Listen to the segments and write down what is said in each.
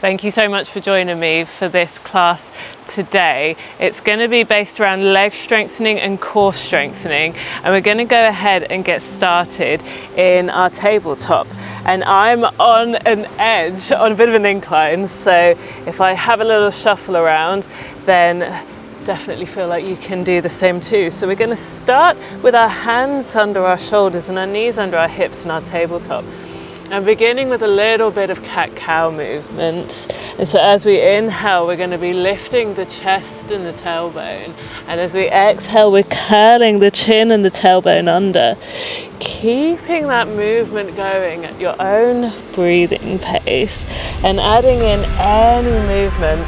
Thank you so much for joining me for this class today. It's going to be based around leg strengthening and core strengthening, and we're going to go ahead and get started in our tabletop. And I'm on an edge, on a bit of an incline, so if I have a little shuffle around, then definitely feel like you can do the same too. So we're going to start with our hands under our shoulders and our knees under our hips in our tabletop. And beginning with a little bit of cat-cow movement. And so as we inhale, we're going to be lifting the chest and the tailbone. And as we exhale, we're curling the chin and the tailbone under. Keeping that movement going at your own breathing pace and adding in any movement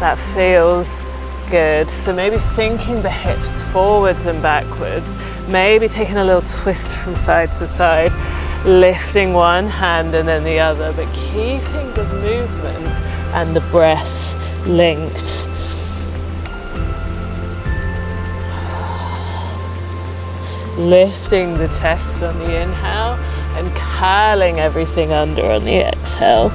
that feels good. So maybe sinking the hips forwards and backwards, maybe taking a little twist from side to side, lifting one hand and then the other, but keeping the movement and the breath linked. Lifting the chest on the inhale and curling everything under on the exhale.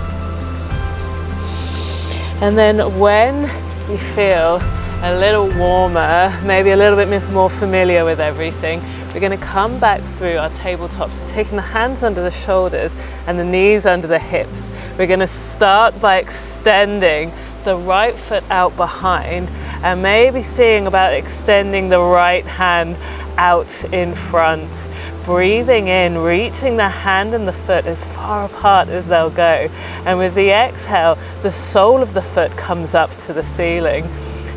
And then when you feel a little warmer, maybe a little bit more familiar with everything, we're going to come back through our tabletops, taking the hands under the shoulders and the knees under the hips. We're going to start by extending the right foot out behind and maybe seeing about extending the right hand out in front. Breathing in, reaching the hand and the foot as far apart as they'll go. And with the exhale, the sole of the foot comes up to the ceiling.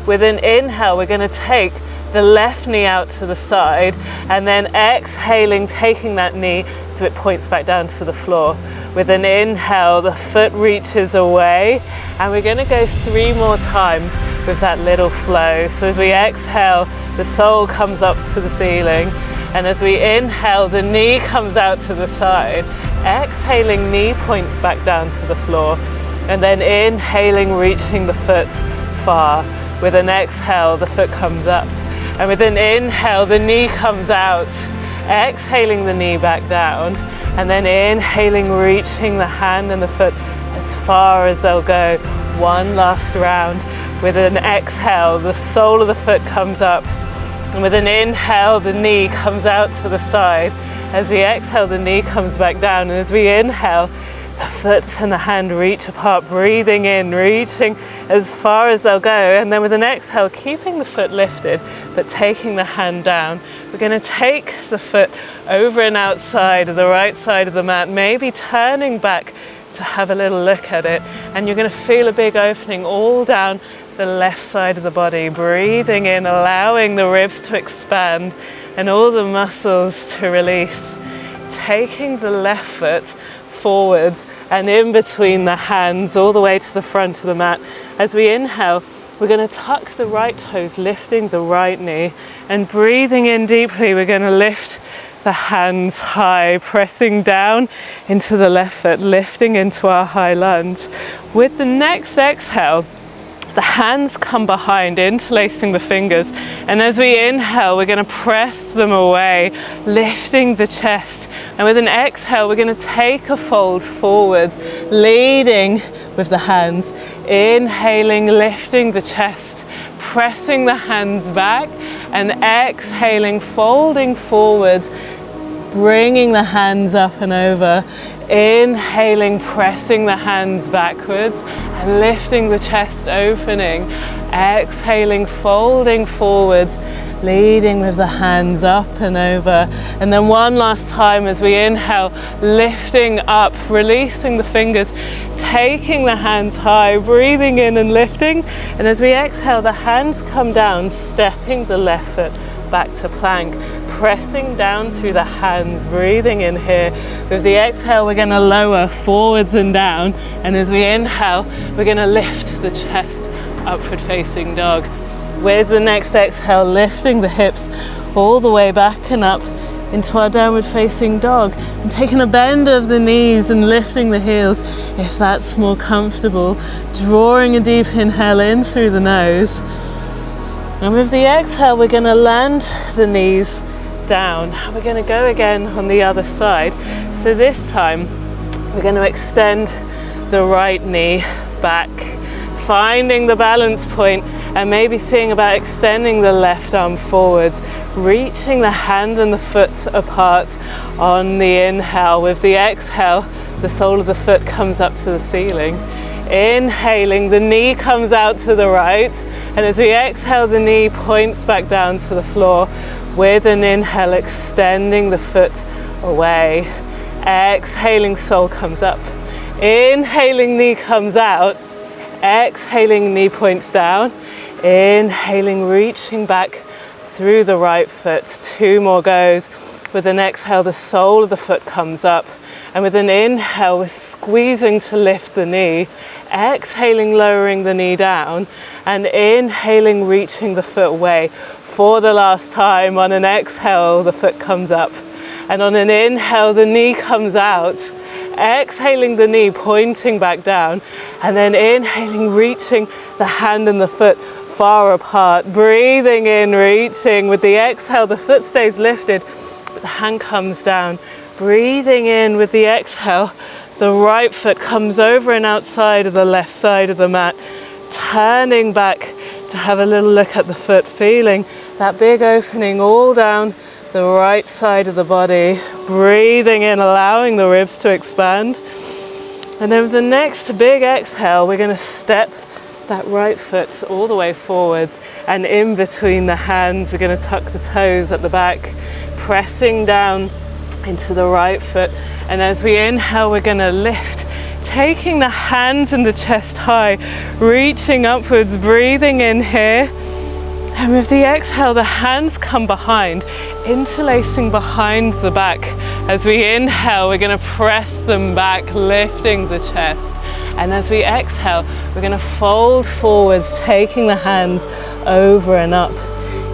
With an inhale, we're going to take the left knee out to the side and then exhaling, taking that knee so it points back down to the floor. With an inhale, the foot reaches away, and we're going to go 3 more times with that little flow. So as we exhale, the sole comes up to the ceiling, and as we inhale, the knee comes out to the side. Exhaling, knee points back down to the floor, and then inhaling, reaching the foot far. With an exhale, the foot comes up. And with an inhale, the knee comes out. Exhaling, the knee back down. And then inhaling, reaching the hand and the foot as far as they'll go. One last round. With an exhale, the sole of the foot comes up. And with an inhale, the knee comes out to the side. As we exhale, the knee comes back down. And as we inhale, the foot and the hand reach apart, breathing in, reaching as far as they'll go. And then with an exhale, keeping the foot lifted, but taking the hand down. We're going to take the foot over and outside of the right side of the mat, maybe turning back to have a little look at it. And you're going to feel a big opening all down the left side of the body, breathing in, allowing the ribs to expand and all the muscles to release. Taking the left foot forwards and in between the hands all the way to the front of the mat. As we inhale, we're going to tuck the right toes, lifting the right knee, and breathing in deeply, we're going to lift the hands high, pressing down into the left foot, lifting into our high lunge. With the next exhale, the hands come behind, interlacing the fingers, and as we inhale, we're going to press them away, lifting the chest. And with an exhale, we're going to take a fold forwards, leading with the hands. Inhaling, lifting the chest, pressing the hands back, and exhaling, folding forwards, bringing the hands up and over. Inhaling, pressing the hands backwards and lifting the chest, opening. Exhaling, folding forwards, leading with the hands up and over. And then one last time as we inhale, lifting up, releasing the fingers, taking the hands high, breathing in and lifting. And as we exhale, the hands come down, stepping the left foot back to plank, pressing down through the hands, breathing in here. With the exhale, we're going to lower forwards and down. And as we inhale, we're going to lift the chest, upward facing dog. With the next exhale, lifting the hips all the way back and up into our downward facing dog, and taking a bend of the knees and lifting the heels if that's more comfortable, drawing a deep inhale in through the nose. And with the exhale, we're going to land the knees down. We're going to go again on the other side. So this time we're going to extend the right knee back, finding the balance point, and maybe seeing about extending the left arm forwards, reaching the hand and the foot apart on the inhale. With the exhale, the sole of the foot comes up to the ceiling. Inhaling, the knee comes out to the right, and as we exhale, the knee points back down to the floor. With an inhale, extending the foot away. Exhaling, sole comes up. Inhaling, knee comes out. Exhaling, knee points down. Inhaling, reaching back through the right foot. 2 more goes. With an exhale, the sole of the foot comes up. And with an inhale, we're squeezing to lift the knee. Exhaling, lowering the knee down. And inhaling, reaching the foot away. For the last time, on an exhale, the foot comes up. And on an inhale, the knee comes out. Exhaling, the knee pointing back down. And then inhaling, reaching the hand and the foot far apart. Breathing in, reaching. With the exhale, the foot stays lifted, but the hand comes down. Breathing in with the exhale, the right foot comes over and outside of the left side of the mat. Turning back to have a little look at the foot, feeling that big opening all down the right side of the body. Breathing in, allowing the ribs to expand. And then with the next big exhale, we're going to step that right foot all the way forwards, and in between the hands, we're going to tuck the toes at the back, pressing down into the right foot. And as we inhale, we're going to lift, taking the hands and the chest high, reaching upwards, breathing in here. And with the exhale, the hands come behind, interlacing behind the back. As we inhale, we're going to press them back, lifting the chest. And as we exhale, we're going to fold forwards, taking the hands over and up.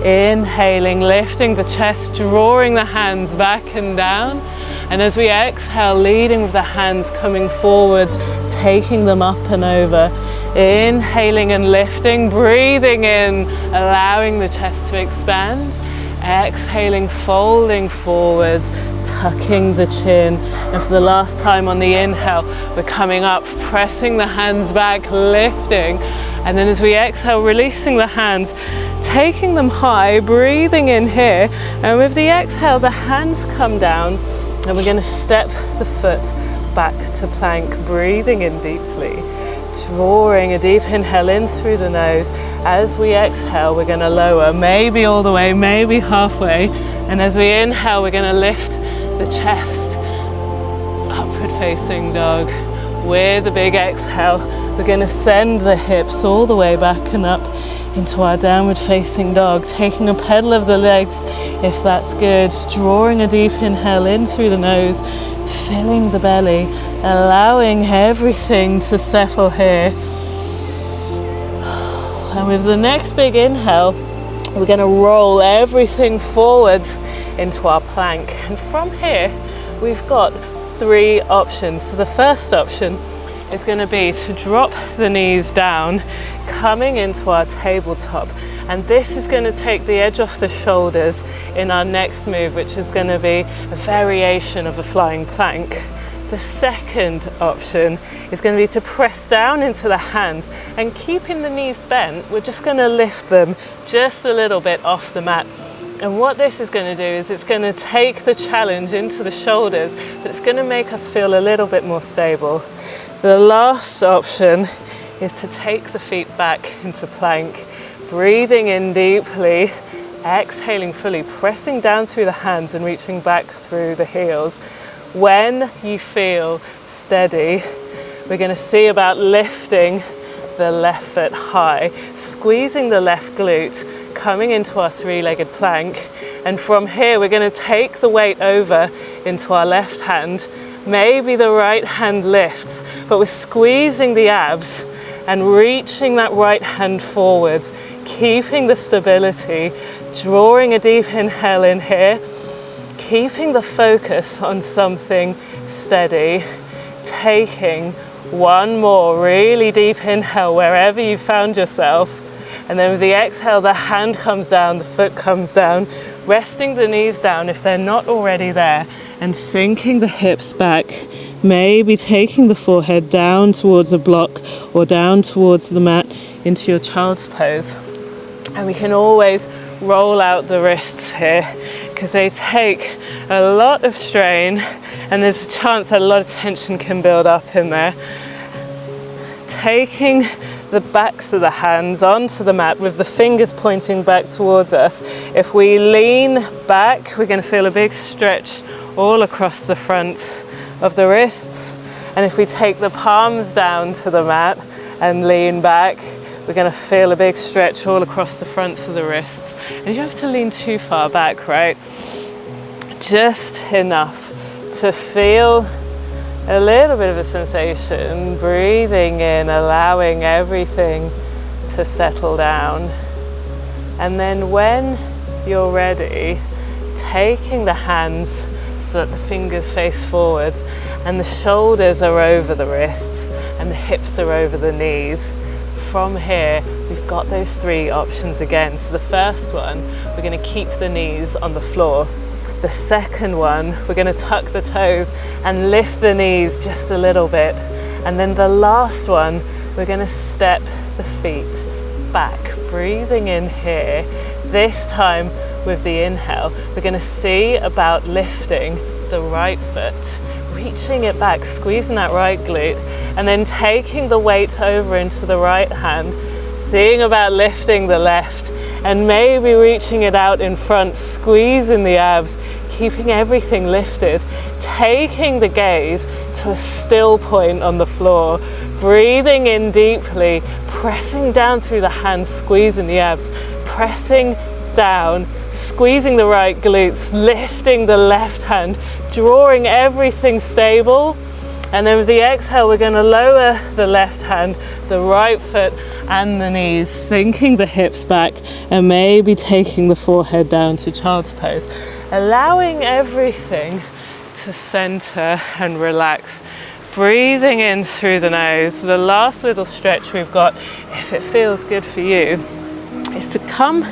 Inhaling, lifting the chest, drawing the hands back and down. And as we exhale, leading with the hands coming forwards, taking them up and over. Inhaling and lifting, breathing in, allowing the chest to expand. Exhaling, folding forwards, tucking the chin. And for the last time on the inhale, we're coming up, pressing the hands back, lifting. And then as we exhale, releasing the hands, taking them high, breathing in here. And with the exhale, the hands come down, and we're going to step the foot back to plank, breathing in deeply. Drawing a deep inhale in through the nose. As we exhale, we're going to lower, maybe all the way, maybe halfway. And as we inhale, we're going to lift the chest, upward facing dog. With a big exhale, we're going to send the hips all the way back and up into our downward facing dog, taking a pedal of the legs if that's good. Drawing a deep inhale in through the nose, filling the belly, allowing everything to settle here. And with the next big inhale, we're going to roll everything forwards into our plank. And from here, we've got 3 options. So the first option is going to be to drop the knees down, coming into our tabletop. And this is going to take the edge off the shoulders in our next move, which is going to be a variation of a flying plank. The second option is going to be to press down into the hands, and keeping the knees bent, we're just going to lift them just a little bit off the mat. And what this is going to do is it's going to take the challenge into the shoulders, but it's going to make us feel a little bit more stable. The last option is to take the feet back into plank, breathing in deeply, exhaling fully, pressing down through the hands and reaching back through the heels. When you feel steady, we're going to see about lifting the left foot high, squeezing the left glute, coming into our 3-legged plank. And from here, we're going to take the weight over into our left hand. Maybe the right hand lifts, but we're squeezing the abs and reaching that right hand forwards, keeping the stability, drawing a deep inhale in here, keeping the focus on something steady, taking one more really deep inhale wherever you found yourself. And then with the exhale, the hand comes down, the foot comes down, resting the knees down if they're not already there, and sinking the hips back, maybe taking the forehead down towards a block or down towards the mat into your child's pose. And we can always roll out the wrists here because they take a lot of strain and there's a chance that a lot of tension can build up in there. Taking the backs of the hands onto the mat with the fingers pointing back towards us. If we lean back, we're going to feel a big stretch all across the front of the wrists. And if we take the palms down to the mat and lean back, we're going to feel a big stretch all across the fronts of the wrists. And you don't have to lean too far back, right? Just enough to feel a little bit of a sensation, breathing in, allowing everything to settle down. And then when you're ready, taking the hands so that the fingers face forwards and the shoulders are over the wrists and the hips are over the knees. From here, we've got those three options again. So the first one, we're going to keep the knees on the floor. The second one, we're going to tuck the toes and lift the knees just a little bit. And then the last one, we're going to step the feet back, breathing in here. This time with the inhale, we're going to see about lifting the right foot, reaching it back, squeezing that right glute, and then taking the weight over into the right hand, seeing about lifting the left, and maybe reaching it out in front, squeezing the abs, keeping everything lifted, taking the gaze to a still point on the floor, breathing in deeply, pressing down through the hands, squeezing the abs, pressing down, squeezing the right glutes, lifting the left hand, drawing everything stable. And then with the exhale, we're going to lower the left hand, the right foot and the knees, sinking the hips back and maybe taking the forehead down to child's pose, allowing everything to center and relax. Breathing in through the nose. The last little stretch we've got, if it feels good for you, is to come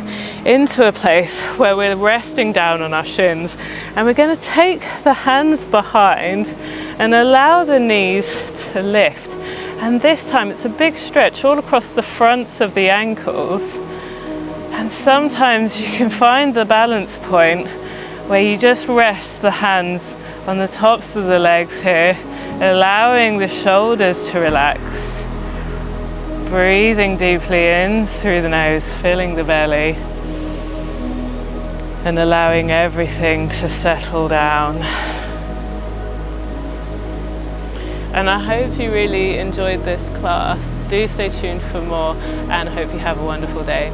into a place where we're resting down on our shins, and we're going to take the hands behind and allow the knees to lift. And this time it's a big stretch all across the fronts of the ankles. And sometimes you can find the balance point where you just rest the hands on the tops of the legs here, allowing the shoulders to relax. Breathing deeply in through the nose, filling the belly, and allowing everything to settle down. And I hope you really enjoyed this class. Do stay tuned for more, and I hope you have a wonderful day.